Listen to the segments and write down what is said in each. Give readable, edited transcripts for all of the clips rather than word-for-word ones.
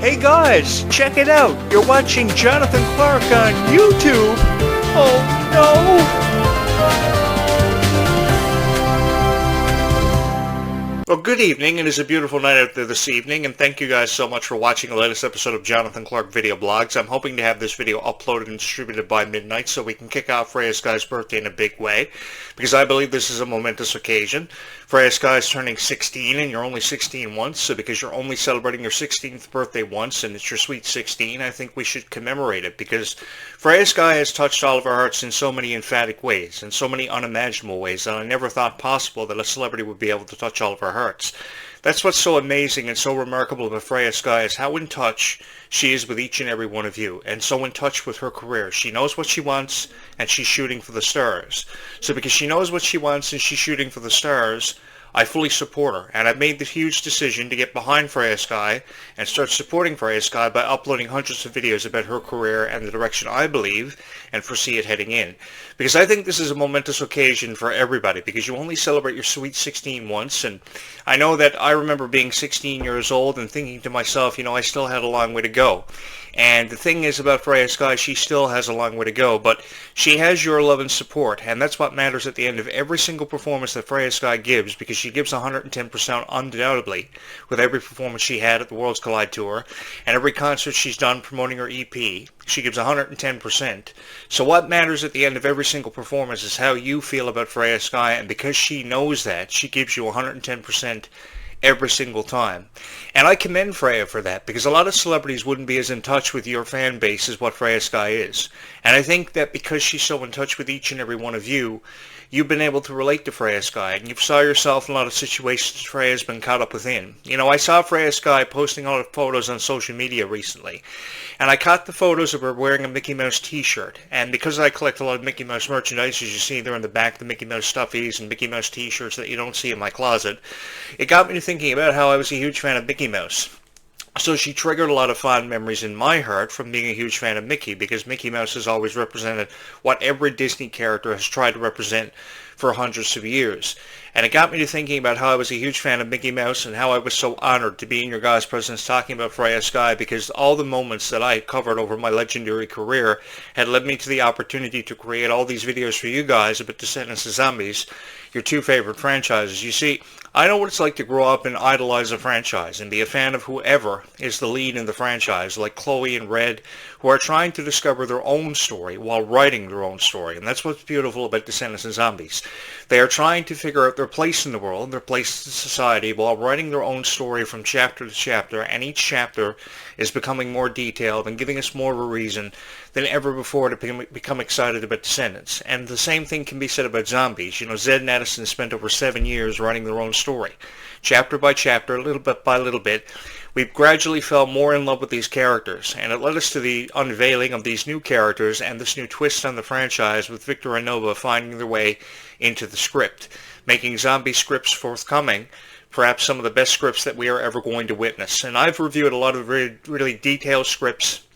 Hey guys, check it out. You're watching Jonathan Clarke on YouTube. Oh no! Well, good evening. It is a beautiful night out there this evening, and thank you guys so much for watching the latest episode of Jonathan Clarke Video Blogs. I'm hoping to have this video uploaded and distributed by midnight so we can kick off Freya Skye's birthday in a big way, because I believe this is a momentous occasion. Freya Skye is turning 16, and you're only 16 once, so because you're only celebrating your 16th birthday once, and it's your sweet 16, I think we should commemorate it, because Freya Skye has touched all of our hearts in so many emphatic ways, in so many unimaginable ways, that I never thought possible that a celebrity would be able to touch all of our hearts. That's what's so amazing and so remarkable about Freya Skye, is how in touch she is with each and every one of you, and so in touch with her career. She knows what she wants, and she's shooting for the stars. So because she knows what she wants and she's shooting for the stars, I fully support her, and I've made the huge decision to get behind Freya Skye and start supporting Freya Skye by uploading hundreds of videos about her career and the direction I believe and foresee it heading in. Because I think this is a momentous occasion for everybody, because you only celebrate your sweet 16 once, and I know that I remember being 16 years old and thinking to myself, you know, I still had a long way to go. And the thing is about Freya Skye, she still has a long way to go, but she has your love and support, and that's what matters at the end of every single performance that Freya Skye gives, because she gives 110% undoubtedly with every performance she had at the Worlds Collide Tour, and every concert she's done promoting her EP. She gives 110%. So what matters at the end of every single performance is how you feel about Freya Skye, and because she knows that, she gives you 110% every single time. And I commend Freya for that, because a lot of celebrities wouldn't be as in touch with your fan base as what Freya Skye is. And I think that because she's so in touch with each and every one of you, you've been able to relate to Freya Skye, and you saw yourself in a lot of situations Freya's been caught up within. You know, I saw Freya Skye posting a lot of photos on social media recently, and I caught the photos of her wearing a Mickey Mouse t-shirt, and because I collect a lot of Mickey Mouse merchandise, as you see there in the back, the Mickey Mouse stuffies and Mickey Mouse t-shirts that you don't see in my closet, it got me to thinking about how I was a huge fan of Mickey Mouse. So she triggered a lot of fond memories in my heart from being a huge fan of Mickey, because Mickey Mouse has always represented what every Disney character has tried to represent for hundreds of years. And it got me to thinking about how I was a huge fan of Mickey Mouse and how I was so honored to be in your guys' presence talking about Freya Skye, because all the moments that I had covered over my legendary career had led me to the opportunity to create all these videos for you guys about Descendants of Zombies, your two favorite franchises. You see, I know what it's like to grow up and idolize a franchise and be a fan of whoever is the lead in the franchise, like Chloe and Red, who are trying to discover their own story while writing their own story. And that's what's beautiful about Descendants of Zombies. They are trying to figure out their place in the world, their place in society, while writing their own story from chapter to chapter, and each chapter is becoming more detailed and giving us more of a reason than ever before to become excited about Descendants. And the same thing can be said about Zombies. You know, Zed and Addison spent over 7 years writing their own story. Chapter by chapter, little bit by little bit, we gradually fell more in love with these characters, and it led us to the unveiling of these new characters and this new twist on the franchise, with Victor and Nova finding their way into the script, making zombie scripts forthcoming, perhaps some of the best scripts that we are ever going to witness. And I've reviewed a lot of really detailed scripts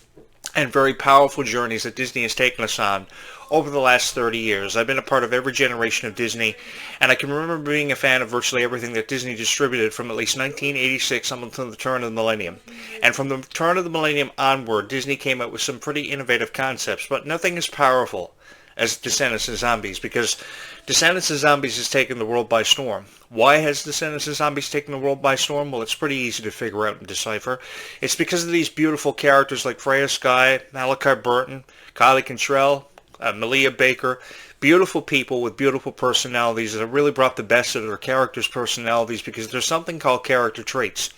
and very powerful journeys that Disney has taken us on over the last 30 years. I've been a part of every generation of Disney, and I can remember being a fan of virtually everything that Disney distributed from at least 1986 up until the turn of the millennium. And from the turn of the millennium onward, Disney came out with some pretty innovative concepts, but nothing as powerful as Descendants of Zombies, because Descendants of Zombies has taken the world by storm. Why has Descendants of Zombies taken the world by storm? Well, it's pretty easy to figure out and decipher. It's because of these beautiful characters like Freya Skye, Malachi Burton, Kylie Cantrell, Malia Baker, beautiful people with beautiful personalities that have really brought the best of their characters' personalities, because there's something called character traits.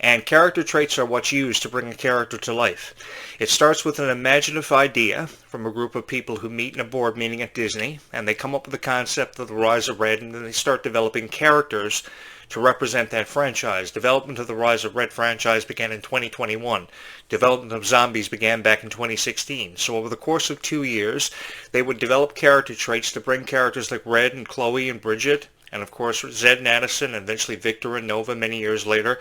And character traits are what's used to bring a character to life. It starts with an imaginative idea from a group of people who meet in a board meeting at Disney, and they come up with the concept of the Rise of Red, and then they start developing characters to represent that franchise. Development of the Rise of Red franchise began in 2021. Development of Zombies began back in 2016. So over the course of 2 years, they would develop character traits to bring characters like Red and Chloe and Bridget, and of course Zed and Addison, and eventually Victor and Nova many years later,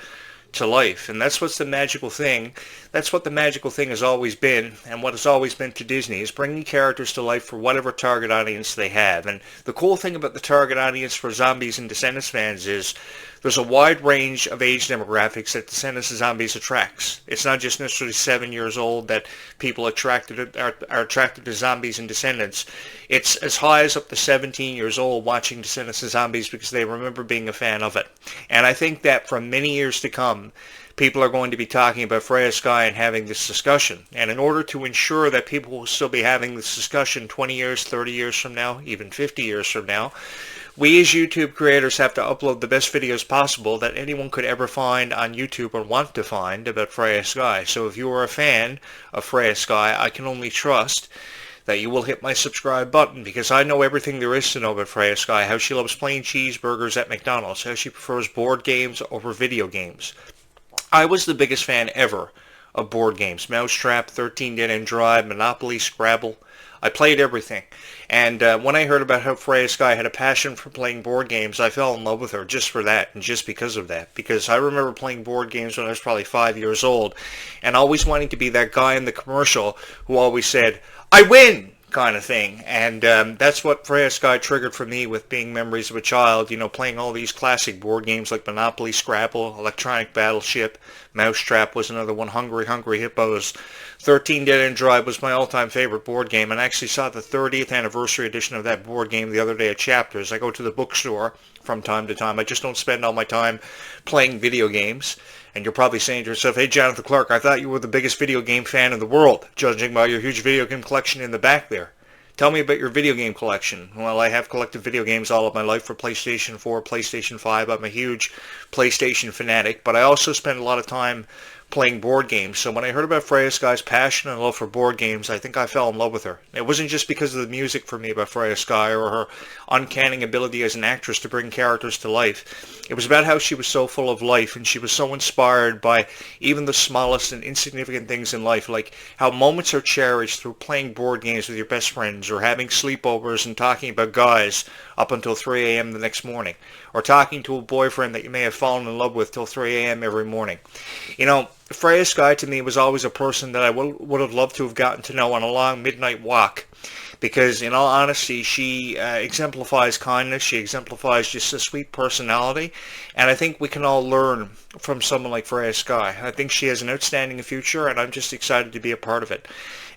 to life. And that's what's the magical thing. That's what the magical thing has always been, and what has always been to Disney, is bringing characters to life for whatever target audience they have. And the cool thing about the target audience for Zombies and Descendants fans is there's a wide range of age demographics that Descendants of Zombies attracts. It's not just necessarily 7 years old that people are attracted to zombies and Descendants. It's as high as up to 17 years old watching Descendants of Zombies because they remember being a fan of it. And I think that for many years to come, people are going to be talking about Freya, Skye and having this discussion. And in order to ensure that people will still be having this discussion 20 years, 30 years from now, even 50 years from now, we as YouTube creators have to upload the best videos possible that anyone could ever find on YouTube or want to find about Freya, Skye. So if you are a fan of Freya, Skye, I can only trust that you will hit my subscribe button, because I know everything there is to know about Freya, Skye, how she loves plain cheeseburgers at McDonald's, how she prefers board games over video games. I was the biggest fan ever of board games. Mousetrap, 13 Dead End Drive, Monopoly, Scrabble. I played everything. And when I heard about how Freya, Skye had a passion for playing board games, I fell in love with her just for that and just because of that. Because I remember playing board games when I was probably 5 years old and always wanting to be that guy in the commercial who always said, "I win!" kind of thing. And that's what Freya, Skye triggered for me with being memories of a child, you know, playing all these classic board games like Monopoly, Scrabble, Electronic Battleship, Mousetrap was another one, Hungry Hungry Hippos. 13 Dead End Drive was my all-time favorite board game, and I actually saw the 30th anniversary edition of that board game the other day at Chapters. I go to the bookstore from time to time. I just don't spend all my time playing video games. And you're probably saying to yourself, "Hey, Jonathan Clarke, I thought you were the biggest video game fan in the world, judging by your huge video game collection in the back there. Tell me about your video game collection." Well, I have collected video games all of my life for PlayStation 4, PlayStation 5. I'm a huge PlayStation fanatic, but I also spend a lot of time playing board games. So when I heard about Freya, Skye's passion and love for board games, I think I fell in love with her. It wasn't just because of the music for me about Freya, Skye or her uncanny ability as an actress to bring characters to life. It was about how she was so full of life and she was so inspired by even the smallest and insignificant things in life, like how moments are cherished through playing board games with your best friends or having sleepovers and talking about guys up until 3 a.m. the next morning, or talking to a boyfriend that you may have fallen in love with till 3 a.m. every morning. You know, Freya, Skye to me was always a person that I would have loved to have gotten to know on a long midnight walk, because in all honesty, she exemplifies kindness, she exemplifies just a sweet personality, and I think we can all learn from someone like Freya, Skye. I think she has an outstanding future, and I'm just excited to be a part of it.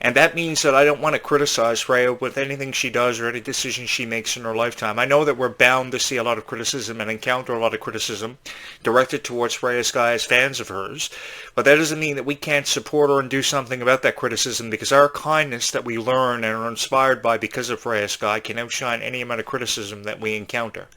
And that means that I don't want to criticize Freya with anything she does or any decision she makes in her lifetime. I know that we're bound to see a lot of criticism and encounter a lot of criticism directed towards Freya, Skye as fans of hers, but that doesn't mean that we can't support her and do something about that criticism, because our kindness that we learn and are inspired by because of Freya, Skye can outshine any amount of criticism that we encounter.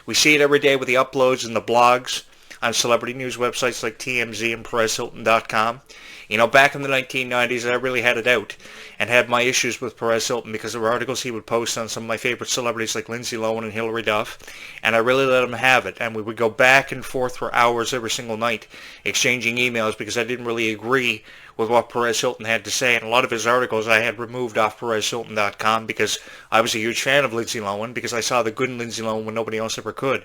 We see it every day with the uploads and the blogs on celebrity news websites like TMZ and PerezHilton.com. You know, back in the 1990s, I really had it out and had my issues with Perez Hilton because of articles he would post on some of my favorite celebrities like Lindsay Lohan and Hilary Duff, and I really let him have it. And we would go back and forth for hours every single night exchanging emails because I didn't really agree with what Perez Hilton had to say, and a lot of his articles I had removed off PerezHilton.com because I was a huge fan of Lindsay Lohan, because I saw the good in Lindsay Lohan when nobody else ever could.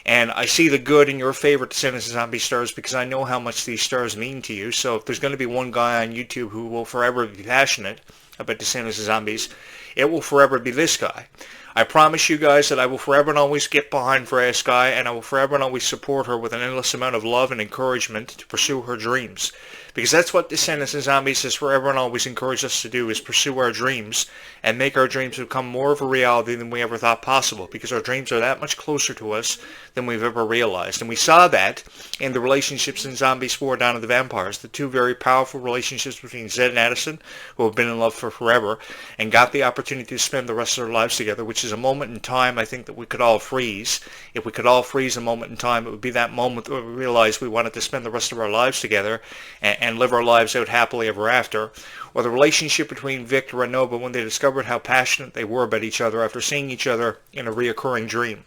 And I see the good in your favorite Descendants of Zombie stars because I know how much these stars mean to you. So if there's going to be one guy on YouTube who will forever be passionate about Descendants of Zombies, it will forever be this guy. I promise you guys that I will forever and always get behind Freya, Skye, and I will forever and always support her with an endless amount of love and encouragement to pursue her dreams. Because that's what Descendants of Zombies has forever and always encouraged us to do, is pursue our dreams and make our dreams become more of a reality than we ever thought possible, because our dreams are that much closer to us than we've ever realized. And we saw that in the relationships in Zombies 4: Dawn of the Vampires, the two very powerful relationships between Zed and Addison, who have been in love for forever and got the opportunity to spend the rest of their lives together, which is a moment in time I think that we could all freeze. If we could all freeze a moment in time, it would be that moment where we realized we wanted to spend the rest of our lives together and live our lives out happily ever after. Or the relationship between Victor and Nova when they discovered how passionate they were about each other after seeing each other in a reoccurring dream.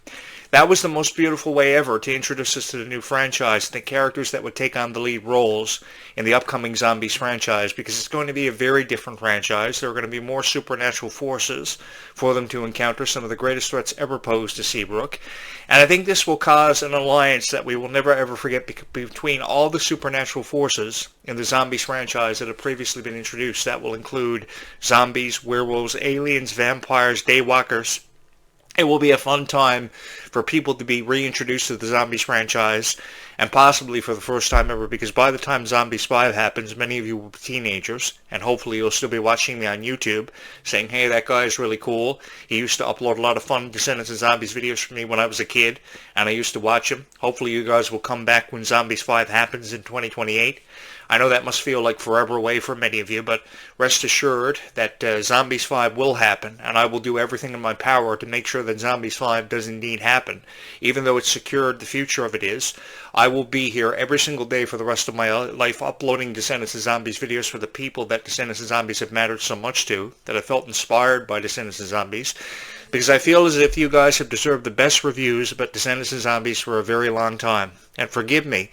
That was the most beautiful way ever to introduce us to the new franchise, the characters that would take on the lead roles in the upcoming Zombies franchise, because it's going to be a very different franchise. There are going to be more supernatural forces for them to encounter, some of the greatest threats ever posed to Seabrook. And I think this will cause an alliance that we will never ever forget between all the supernatural forces in the Zombies franchise that have previously been introduced. That will include zombies, werewolves, aliens, vampires, daywalkers, It will be a fun time for people to be reintroduced to the Zombies franchise, and possibly for the first time ever, because by the time Zombies 5 happens, many of you will be teenagers, and hopefully you'll still be watching me on YouTube, saying, hey, that guy is really cool. He used to upload a lot of fun Descendants and Zombies videos for me when I was a kid, and I used to watch them. Hopefully you guys will come back when Zombies 5 happens in 2028. I know that must feel like forever away for many of you, but rest assured that Zombies 5 will happen, and I will do everything in my power to make sure that Zombies 5 does indeed happen. Even though it's secured, the future of it is, I will be here every single day for the rest of my life uploading Descendants and Zombies videos for the people that Descendants and Zombies have mattered so much to, that I felt inspired by Descendants and Zombies, because I feel as if you guys have deserved the best reviews about Descendants and Zombies for a very long time. And forgive me,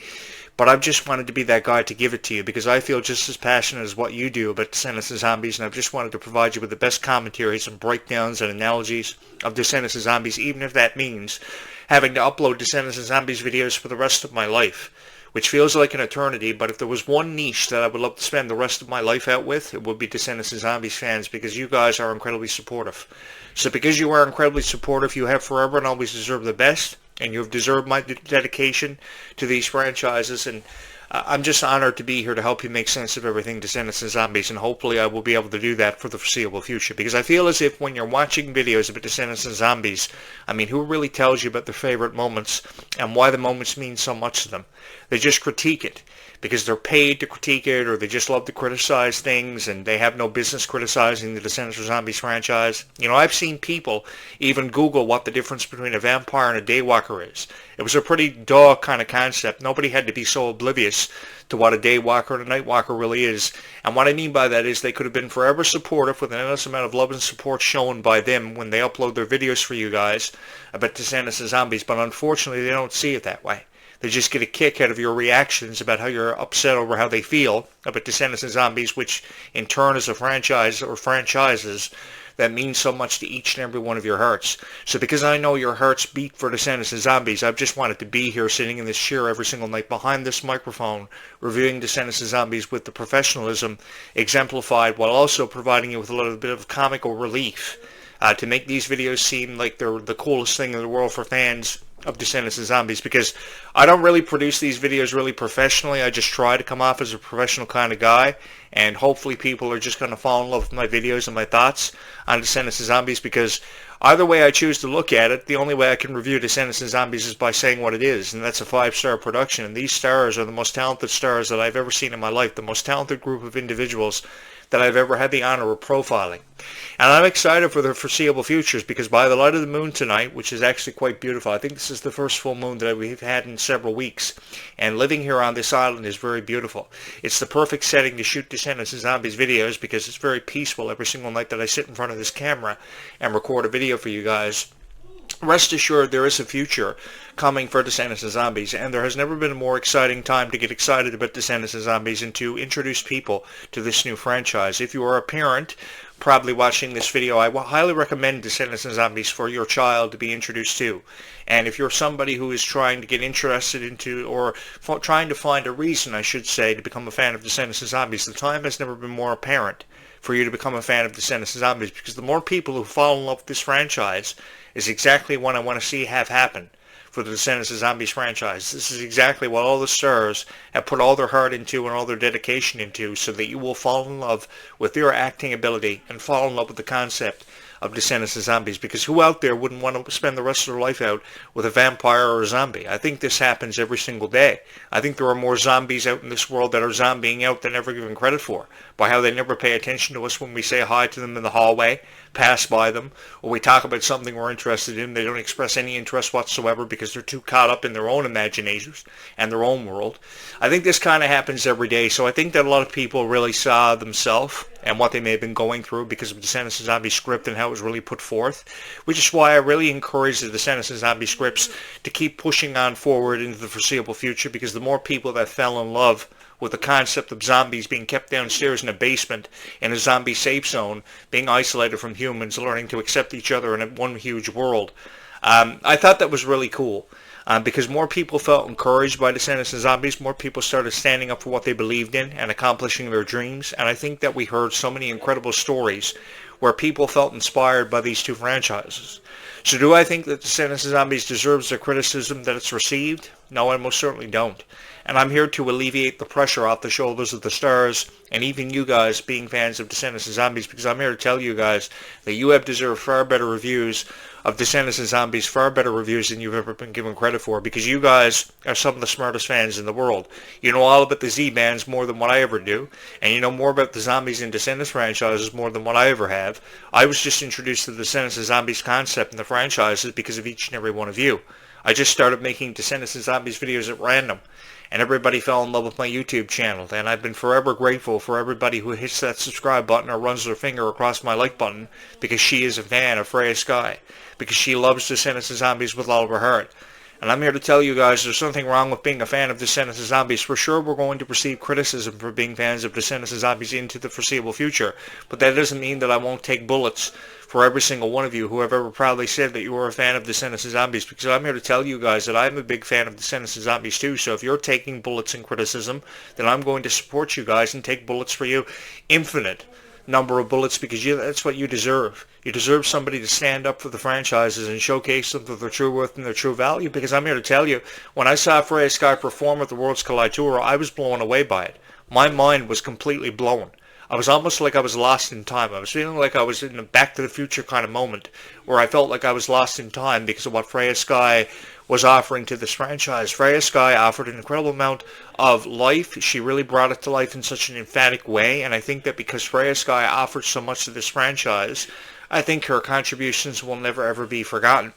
but I've just wanted to be that guy to give it to you, because I feel just as passionate as what you do about Descendants and Zombies, and I've just wanted to provide you with the best commentaries and breakdowns and analogies of Descendants and Zombies, even if that means having to upload Descendants and Zombies videos for the rest of my life, which feels like an eternity. But if there was one niche that I would love to spend the rest of my life out with, it would be Descendants and Zombies fans, because you guys are incredibly supportive. So because you are incredibly supportive, you have forever and always deserved the best, and you have deserved my dedication to these franchises, and I'm just honored to be here to help you make sense of everything Descendants and Zombies, and hopefully I will be able to do that for the foreseeable future, because I feel as if when you're watching videos about Descendants and Zombies, I mean, who really tells you about their favorite moments and why the moments mean so much to them? They just critique it because they're paid to critique it, or they just love to criticize things, and they have no business criticizing the Descendants of Zombies franchise. You know, I've seen people even Google what the difference between a vampire and a daywalker is. It was a pretty dull kind of concept. Nobody had to be so oblivious to what a daywalker and a nightwalker really is. And what I mean by that is they could have been forever supportive with an endless amount of love and support shown by them when they upload their videos for you guys about Descendants of Zombies, but unfortunately they don't see it that way. They just get a kick out of your reactions about how you're upset over how they feel about Descendants and Zombies, which in turn is a franchise or franchises that means so much to each and every one of your hearts. So because I know your hearts beat for Descendants and Zombies, I've just wanted to be here sitting in this chair every single night behind this microphone, reviewing Descendants and Zombies with the professionalism exemplified, while also providing you with a little bit of comical relief to make these videos seem like they're the coolest thing in the world for fans of Descendants and Zombies, because I don't really produce these videos really professionally. I just try to come off as a professional kind of guy, and hopefully people are just going to fall in love with my videos and my thoughts on Descendants and Zombies, because either way I choose to look at it, the only way I can review Descendants and Zombies is by saying what it is, and that's a 5-star production, and these stars are the most talented stars that I've ever seen in my life, the most talented group of individuals that I've ever had the honor of profiling. And I'm excited for the foreseeable futures, because by the light of the moon tonight, which is actually quite beautiful, I think this is the first full moon that we've had in several weeks, and living here on this island is very beautiful. It's the perfect setting to shoot Descendants and Zombies videos, because it's very peaceful every single night that I sit in front of this camera and record a video for you guys. Rest assured there is a future coming for Descendants and Zombies, and there has never been a more exciting time to get excited about Descendants and Zombies and to introduce people to this new franchise. If you are a parent probably watching this video, I will highly recommend Descendants and Zombies for your child to be introduced to. And if you're somebody who is trying to get interested into, or trying to find a reason, I should say, to become a fan of Descendants and Zombies, the time has never been more apparent for you to become a fan of Descendants and Zombies, because the more people who fall in love with this franchise is exactly what I want to see have happen for the Descendants and Zombies franchise. This is exactly what all the stars have put all their heart into and all their dedication into, so that you will fall in love with their acting ability and fall in love with the concept of Descendants and Zombies, because who out there wouldn't want to spend the rest of their life out with a vampire or a zombie? I think this happens every single day. I think there are more zombies out in this world that are zombieing out than ever given credit for, by how they never pay attention to us when we say hi to them in the hallway, pass by them, or we talk about something we're interested in. They don't express any interest whatsoever because they're too caught up in their own imaginations and their own world. I think this kind of happens every day, so I think that a lot of people really saw themselves and what they may have been going through because of Descendants and Zombies script and how it was really put forth, which is why I really encourage the Descendants and Zombies scripts to keep pushing on forward into the foreseeable future, because the more people that fell in love with the concept of zombies being kept downstairs in a basement in a zombie safe zone, being isolated from humans, learning to accept each other in one huge world, I thought that was really cool. Because more people felt encouraged by Descendants and Zombies, more people started standing up for what they believed in and accomplishing their dreams. And I think that we heard so many incredible stories where people felt inspired by these two franchises. So do I think that Descendants and Zombies deserves the criticism that it's received? No, I most certainly don't. And I'm here to alleviate the pressure off the shoulders of the stars and even you guys being fans of Descendants and Zombies, because I'm here to tell you guys that you have deserved far better reviews of Descendants and Zombies, far better reviews than you've ever been given credit for, because you guys are some of the smartest fans in the world. You know all about the Z-Bands more than what I ever do, and you know more about the Zombies and Descendants franchises more than what I ever have. I was just introduced to the Descendants and Zombies concept and the franchises because of each and every one of you. I just started making Descendants and Zombies videos at random, and everybody fell in love with my YouTube channel, and I've been forever grateful for everybody who hits that subscribe button or runs their finger across my like button, because she is a fan of Freya Skye, because she loves Descendants and Zombies with all of her heart. And I'm here to tell you guys there's nothing wrong with being a fan of Descendants and Zombies. For sure, we're going to receive criticism for being fans of Descendants and Zombies into the foreseeable future, but that doesn't mean that I won't take bullets for every single one of you who have ever proudly said that you were a fan of Descendants and Zombies, because I'm here to tell you guys that I'm a big fan of Descendants and Zombies too. So if you're taking bullets and criticism, then I'm going to support you guys and take bullets for you. Infinite number of bullets, because that's what you deserve. You deserve somebody to stand up for the franchises and showcase them for their true worth and their true value, because I'm here to tell you, when I saw Freya Skye perform at the Worlds Collide Tour, I was blown away by it. My mind was completely blown. I was almost like I was lost in time. I was feeling like I was in a Back to the Future kind of moment, where I felt like I was lost in time because of what Freya Skye was offering to this franchise. Freya Skye offered an incredible amount of life. She really brought it to life in such an emphatic way, and I think that because Freya Skye offered so much to this franchise, I think her contributions will never ever be forgotten.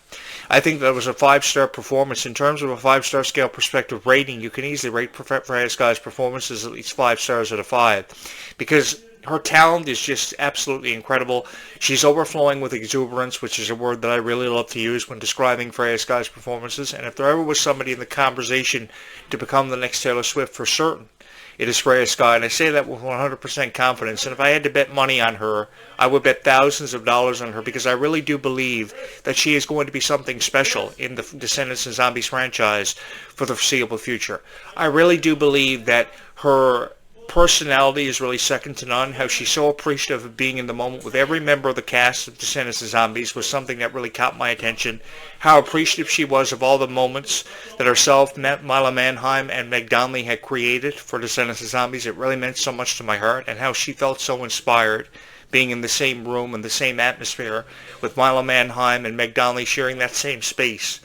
I think that was a 5-star performance. In terms of a 5-star scale perspective rating, you can easily rate Freya Skye's performances at least 5 stars out of 5, because her talent is just absolutely incredible. She's overflowing with exuberance, which is a word that I really love to use when describing Freya Skye's performances. And if there ever was somebody in the conversation to become the next Taylor Swift for certain, it is Freya Skye, and I say that with 100% confidence. And if I had to bet money on her, I would bet thousands of dollars on her, because I really do believe that she is going to be something special in the Descendants and Zombies franchise for the foreseeable future. I really do believe that her personality is really second to none. How she's so appreciative of being in the moment with every member of the cast of Descendants and Zombies was something that really caught my attention. How appreciative she was of all the moments that herself, Mila Manheim, and Meg Donnelly had created for Descendants and Zombies. It really meant so much to my heart, and how she felt so inspired being in the same room and the same atmosphere with Mila Manheim and Meg Donnelly sharing that same space.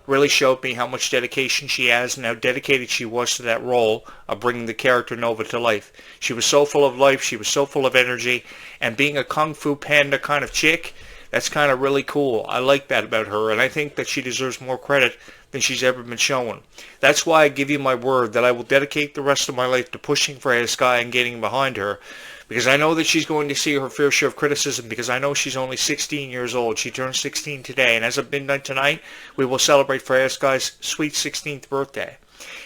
Really showed me how much dedication she has and how dedicated she was to that role of bringing the character Nova to life. She was so full of life, she was so full of energy, and being a Kung Fu Panda kind of chick, that's kind of really cool. I like that about her, and I think that she deserves more credit than she's ever been shown. That's why I give you my word that I will dedicate the rest of my life to pushing Freya Skye and getting behind her, because I know that she's going to see her fair share of criticism, because I know she's only 16 years old. She turns 16 today, and as of midnight tonight, we will celebrate Freya Skye's sweet 16th birthday.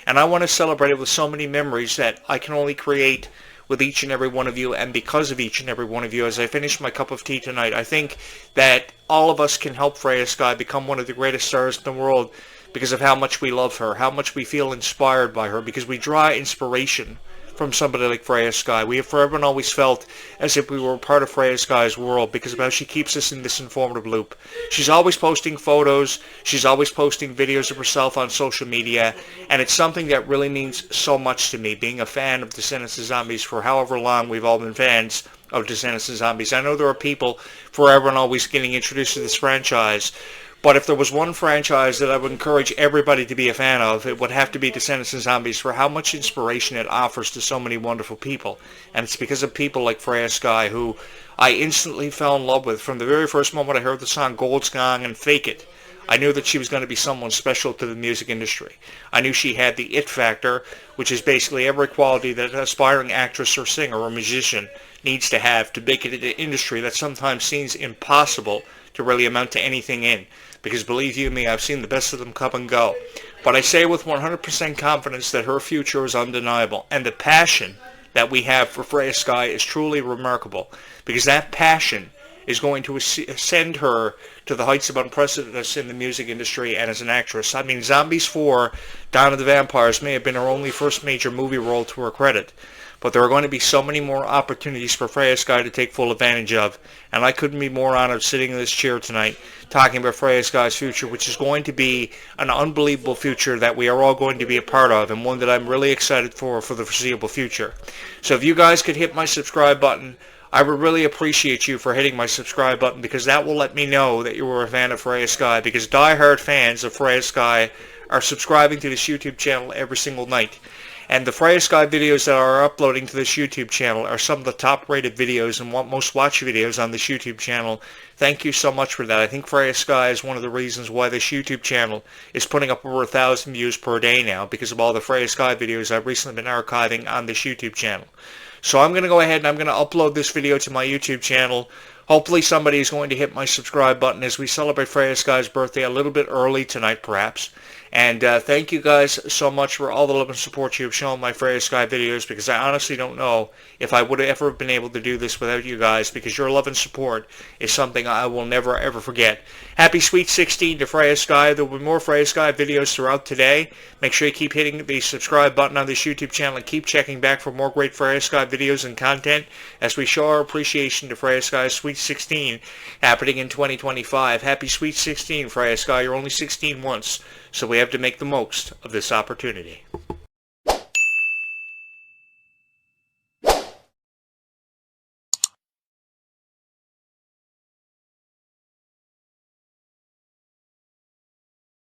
And I want to celebrate it with so many memories that I can only create with each and every one of you, and because of each and every one of you. As I finish my cup of tea tonight, I think that all of us can help Freya Skye become one of the greatest stars in the world because of how much we love her, how much we feel inspired by her, because we draw inspiration from somebody like Freya Skye. We have forever and always felt as if we were part of Freya Skye's world because of how she keeps us in this informative loop. She's always posting photos, she's always posting videos of herself on social media, and it's something that really means so much to me, being a fan of Descendants and Zombies for however long we've all been fans of Descendants and Zombies. I know there are people forever and always getting introduced to this franchise, but if there was one franchise that I would encourage everybody to be a fan of, it would have to be Descendants and Zombies for how much inspiration it offers to so many wonderful people. And it's because of people like Freya Skye, who I instantly fell in love with. From the very first moment I heard the song Gold's Gone and Fake It, I knew that she was going to be someone special to the music industry. I knew she had the it factor, which is basically every quality that an aspiring actress or singer or musician needs to have to make it an industry that sometimes seems impossible to really amount to anything in. Because believe you me, I've seen the best of them come and go. But I say with 100% confidence that her future is undeniable. And the passion that we have for Freya Skye is truly remarkable. Because that passion is going to ascend her to the heights of unprecedentedness in the music industry and as an actress. I mean, Zombies 4, Dawn of the Vampires may have been her only first major movie role to her credit, but there are going to be so many more opportunities for Freya Skye to take full advantage of, and I couldn't be more honored sitting in this chair tonight talking about Freya Skye's future, which is going to be an unbelievable future that we are all going to be a part of, and one that I'm really excited for the foreseeable future. So if you guys could hit my subscribe button, I would really appreciate you for hitting my subscribe button, because that will let me know that you were a fan of Freya Skye, because die-hard fans of Freya Skye are subscribing to this YouTube channel every single night. And the Freya Skye videos that are uploading to this YouTube channel are some of the top-rated videos and most watched videos on this YouTube channel. Thank you so much for that. I think Freya Skye is one of the reasons why this YouTube channel is putting up over 1,000 views per day now, because of all the Freya Skye videos I've recently been archiving on this YouTube channel. So I'm going to go ahead and I'm going to upload this video to my YouTube channel. Hopefully somebody is going to hit my subscribe button as we celebrate Freya Skye's birthday a little bit early tonight, perhaps. And thank you guys so much for all the love and support you have shown my Freya Skye videos, because I honestly don't know if I would have ever been able to do this without you guys, because your love and support is something I will never ever forget. Happy Sweet 16 to Freya Skye. There will be more Freya Skye videos throughout today. Make sure you keep hitting the subscribe button on this YouTube channel and keep checking back for more great Freya Skye videos and content as we show our appreciation to Freya Skye's Sweet 16 happening in 2025. Happy Sweet 16, Freya Skye. You're only 16 once, so we have to make the most of this opportunity.